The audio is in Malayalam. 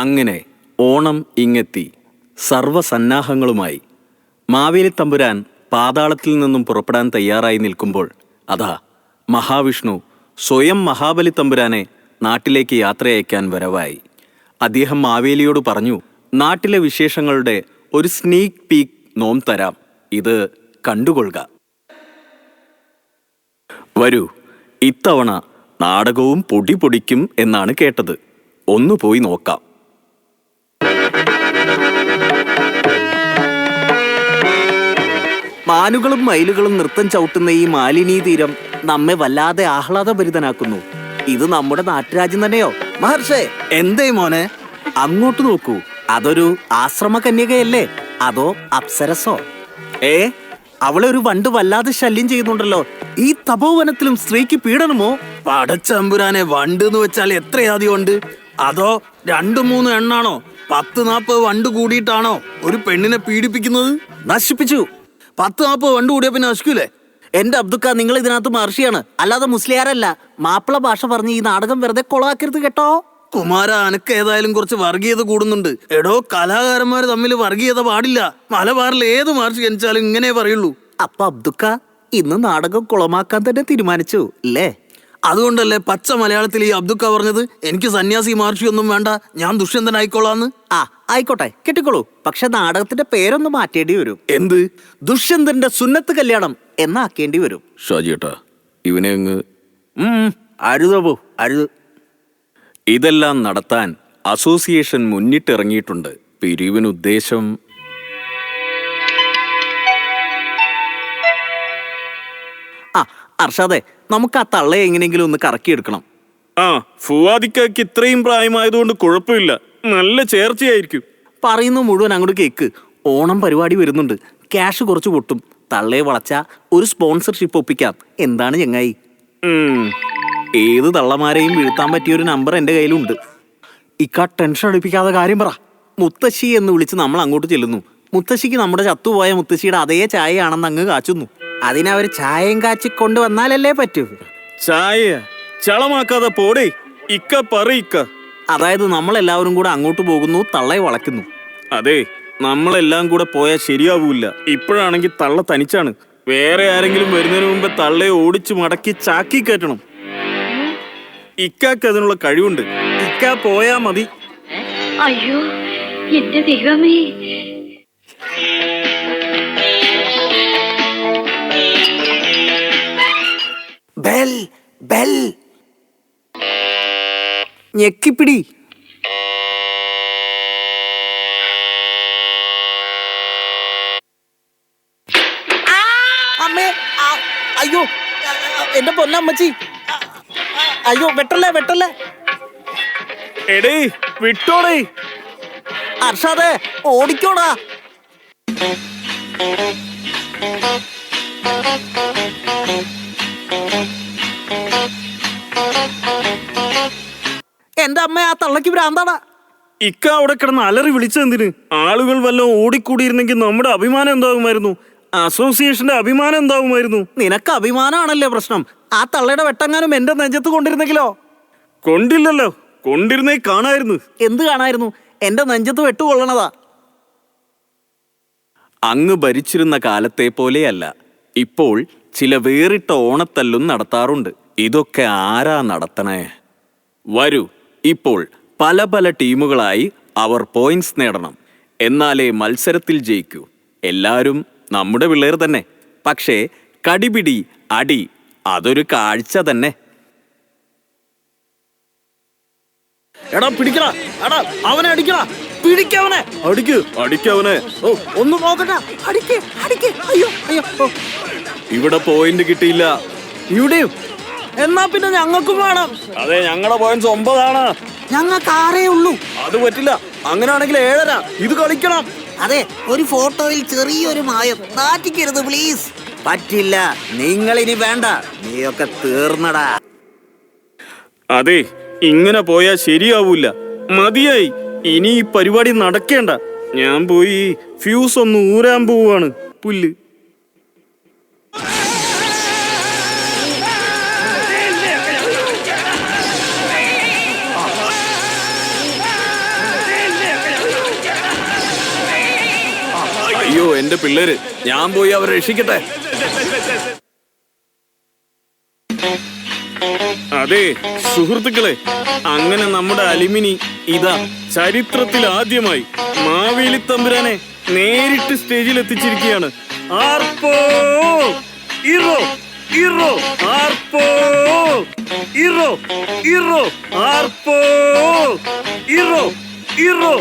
അങ്ങനെ ഓണം ഇങ്ങെത്തി സർവസന്നാഹങ്ങളുമായി. മാവേലി തമ്പുരാൻ പാതാളത്തിൽ നിന്നും പുറപ്പെടാൻ തയ്യാറായി നിൽക്കുമ്പോൾ അതാ മഹാവിഷ്ണു സ്വയം മഹാബലി തമ്പുരാനെ നാട്ടിലേക്ക് യാത്രയയക്കാൻ വരവായി. അദ്ദേഹം മാവേലിയോട് പറഞ്ഞു, നാട്ടിലെ വിശേഷങ്ങളുടെ ഒരു സ്നീക്ക് പീക്ക് നോം തരാം, ഇത് കണ്ടുകൊള്ളുക. വരൂ, ഇത്തവണ നാടകവും പൊടി പൊടിക്കും എന്നാണ് കേട്ടത്. ഒന്ന് പോയി നോക്കാം. മാനുകളും മയിലുകളും നൃത്തം ചവിട്ടുന്ന ഈ മാലിനീ തീരം നമ്മെ വല്ലാതെ ആഹ്ലാദഭരിതനാക്കുന്നു. ഇത് നമ്മുടെ നാട്ടുരാജ്യം തന്നെയോ? മഹർഷേ, എന്തേ മോനെ? അങ്ങോട്ട് നോക്കൂ, അതൊരു ആശ്രമ കന്യകയല്ലേ അതോ അപ്സരസോ? അവളെ ഒരു വണ്ട് വല്ലാതെ ശല്യം ചെയ്യുന്നുണ്ടല്ലോ. ഈ തപോവനത്തിലും സ്ത്രീക്ക് പീഡനമോ? പടച്ചമ്പുരാനെ, വണ്ട് എന്ന് വെച്ചാൽ എത്രയധികം ഉണ്ട്? അതോ 2-3 എണ്ണാണോ? 10-40 വണ്ട് കൂടിയിട്ടാണോ ഒരു പെണ്ണിനെ പീഡിപ്പിക്കുന്നത്? നശിപ്പിച്ചു. 10-40 വണ്ട് കൂടിയ പിന്നെ നശിക്കൂലേ? എന്റെ അബ്ദുക്ക, നിങ്ങൾ ഇതിനകത്ത് മഹർഷിയാണ്, അല്ലാതെ മുസ്ലിയാരല്ല. മാപ്പിള ഭാഷ പറഞ്ഞ് ഈ നാടകം വെറുതെ കൊളാക്കരുത് കേട്ടോ. കുമാര, അനക്ക് ഏതായാലും കുറച്ച് വർഗീയത കൂടുന്നുണ്ട്. എടോ, കലാകാരന്മാർ തമ്മിൽ വർഗീയത പാടില്ല. മലബാറിൽ ഏത് മഹർഷി ജനിച്ചാലും ഇങ്ങനെ പറയുള്ളൂ. അപ്പൊ അബ്ദുക്ക, ഇന്ന് നാടകം കുളമാക്കാൻ തന്നെ തീരുമാനിച്ചു അല്ലേ? അതുകൊണ്ടല്ലേ പച്ച മലയാളത്തിൽ ഈ അബ്ദുക്ക പറഞ്ഞത്, എനിക്ക് സന്യാസി മഹർഷി ഒന്നും വേണ്ട, ഞാൻ ദുഷ്യന്തനായിക്കോളാന്ന്. ആയിക്കോട്ടെ, കെട്ടിക്കോളൂ. പക്ഷെ നാടകത്തിന്റെ പേരൊന്ന് മാറ്റേണ്ടി വരും. എന്ത്? ദുഷ്യന്തന്റെ സുന്നത്ത് കല്യാണം എന്നാക്കേണ്ടി വരും. ഷാജിയേട്ടാ, ഇവനെ അങ്ങ് അരുതോ അരുത്. ഇതെല്ലാം നടത്താൻ അസോസിയേഷൻ മുന്നിട്ടിറങ്ങിയിട്ടുണ്ട്. പിരിവിനുദ്ദേശം അർഷാദെ, നമുക്ക് ആ തള്ളയെ എങ്ങനെയെങ്കിലും ഒന്ന് കറക്കിയെടുക്കണം. ഫുവാദിക്കയ്ക്ക് ഇത്രയും പ്രായമായതുകൊണ്ട് കുഴപ്പമില്ല, നല്ല ചേർച്ചയായിരിക്കും. പറയുന്നത് മുഴുവൻ അങ്ങോട്ട് കേക്ക്. ഓണം പരിപാടി വരുന്നുണ്ട്, ക്യാഷ് കുറച്ച് പൊട്ടും. തള്ളയെ വളച്ച ഒരു സ്പോൺസർഷിപ്പ് ഒപ്പിക്കാം. എന്താണ് ചങ്ങായി? ഏത് തള്ളമാരെയും വീഴ്ത്താൻ പറ്റിയൊരു നമ്പർ എൻ്റെ കയ്യിലുണ്ട്. ഇക്ക ടെൻഷൻ അടിപ്പിക്കാതെ കാര്യം പറ. മുത്തശ്ശി എന്ന് വിളിച്ച് നമ്മൾ അങ്ങോട്ട് ചെല്ലുന്നു. മുത്തശ്ശിക്ക് നമ്മുടെ ചത്തുപോയ മുത്തശ്ശിയുടെ അതേ ചായയാണെന്ന് അങ്ങ് കാച്ചുന്നു. അതിനവർ ചായയും കാച്ചിക്കൊണ്ട് വന്നാലല്ലേ പറ്റൂ. ചായ ചളമാക്കാതെ പോടേ ഇക്ക പറയിക്ക. അതായത് നമ്മളെല്ലാവരും കൂടെ അങ്ങോട്ട് പോകുന്നു, തള്ളയെ വളയ്ക്കുന്നു. അതെ, നമ്മളെല്ലാം കൂടെ പോയാൽ ശരിയാവൂല. ഇപ്പോഴാണെങ്കിൽ തള്ള തനിച്ചാണ്. വേറെ ആരെങ്കിലും വരുന്നതിന് മുമ്പ് തള്ളയെ ഓടിച്ചു മടക്കി ചാക്കി കയറ്റണം. ഇക്കാക്ക് അതിനുള്ള കഴിവുണ്ട്. ഇക്ക പോയാ മതി. അയ്യോ എന്റെ ദൈവമേ! ബെൽ ബെൽ ഞെക്കിപ്പിടി. അമ്മേ, അയ്യോ എന്റെ പൊന്നമ്മച്ചി, അയ്യോ വെട്ടല്ലേ വെട്ടല്ലേ. എടേ വിട്ടോടേ. അർഷാദേ, ഓടിക്കോടാ. എന്റെ അമ്മ, ആ തള്ളക്ക് ഭ്രാന്താടാ. ഇക്ക അവിടെ കിടന്ന് അലറി വിളിച്ചെന്തിന്? ആളുകൾ വല്ലതും ഓടിക്കൂടിയിരുന്നെങ്കിൽ നമ്മുടെ അഭിമാനം എന്താകുമായിരുന്നു? അസോസിയേഷന്റെ അഭിമാനം എന്താകുമായിരുന്നു? നിനക്ക് അഭിമാനമാണല്ലേ പ്രശ്നം. ആ തള്ളയുടെ വെട്ടങ്ങാനും എന്റെ നെഞ്ചത്ത് കൊണ്ടിരുന്നെങ്കിലോ? കൊണ്ടില്ലല്ലോ. കൊണ്ടിരുന്നേ കാണായിരുന്നു. എന്ത് കാണായിരുന്നു? എന്റെ നെഞ്ചത്ത് വെട്ടുകൊള്ളണതാ. അങ്ങ് ഭരിച്ചിരുന്ന കാലത്തെ പോലെയല്ല. ഇപ്പോൾ ചില വേറിട്ട ഓണത്തല്ലും നടത്താറുണ്ട്. ഇതൊക്കെ ആരാ നടത്തണേ? വരൂ, ഇപ്പോൾ പല പല ടീമുകളായി അവർ പോയിന്റ്സ് നേടണം. എന്നാലേ മത്സരത്തിൽ ജയിക്കൂ. എല്ലാവരും നമ്മുടെ പിള്ളേർ തന്നെ. പക്ഷേ കടിപിടി അടി അതൊരു കാഴ്ച തന്നെ. എടാ പിടിക്കടാ, എടാ അവനെ അടിക്കടാ, പിടിക്കവനെ, അടിക്കവനെ. ഒന്ന് നോക്കണ്ട, അടിക്ക് അടിക്ക്. അയ്യോ അയ്യോ. ഇവിടെ പോയിന്റ് കിട്ടിയില്ല. ഇവിടെയും? എന്നാ പിന്നെ ഞങ്ങൾക്കും വേണം. അതെ, ഞങ്ങളുടെ പോയിന്റ്സ് 9 ആണ്. ഞങ്ങൾക്ക് 6 ഉള്ളൂ. അത് പറ്റില്ല. അങ്ങനെയാണെങ്കിൽ 7. ഇത് കളിക്കണം. അതെ, ഒരു ഫോട്ടോയിൽ ചെറിയൊരു മായം. നാറ്റിക്കരുത് പ്ലീസ്. പറ്റില്ല, നിങ്ങൾ ഇനി വേണ്ട, നീയൊക്കെ തീർന്നടാ. അതെ, ഇങ്ങനെ പോയാൽ ശരിയാവൂല. മതിയായി, ഇനി ഈ പരിപാടി നടക്കേണ്ട. ഞാൻ പോയി ഫ്യൂസ് ഒന്ന് ഊരാൻ പോവാണ്. പുല്ല്. എന്റെ പിള്ളേര്. ഞാൻ പോയി അവരെ രക്ഷിക്കട്ടെ. അതെ സുഹൃത്തുക്കളെ, അങ്ങനെ നമ്മുടെ അലിമിനി ഇതാ ചരിത്രത്തിൽ ആദ്യമായി മാവേലി തമ്പുരാനെ നേരിട്ട് സ്റ്റേജിൽ എത്തിച്ചിരിക്കുകയാണ്. ആർപ്പോ ഇറോ ഇറോ ആർപ്പോ ഇറോ ഇറോ ആർപ്പോ ഇറോ ഇറോ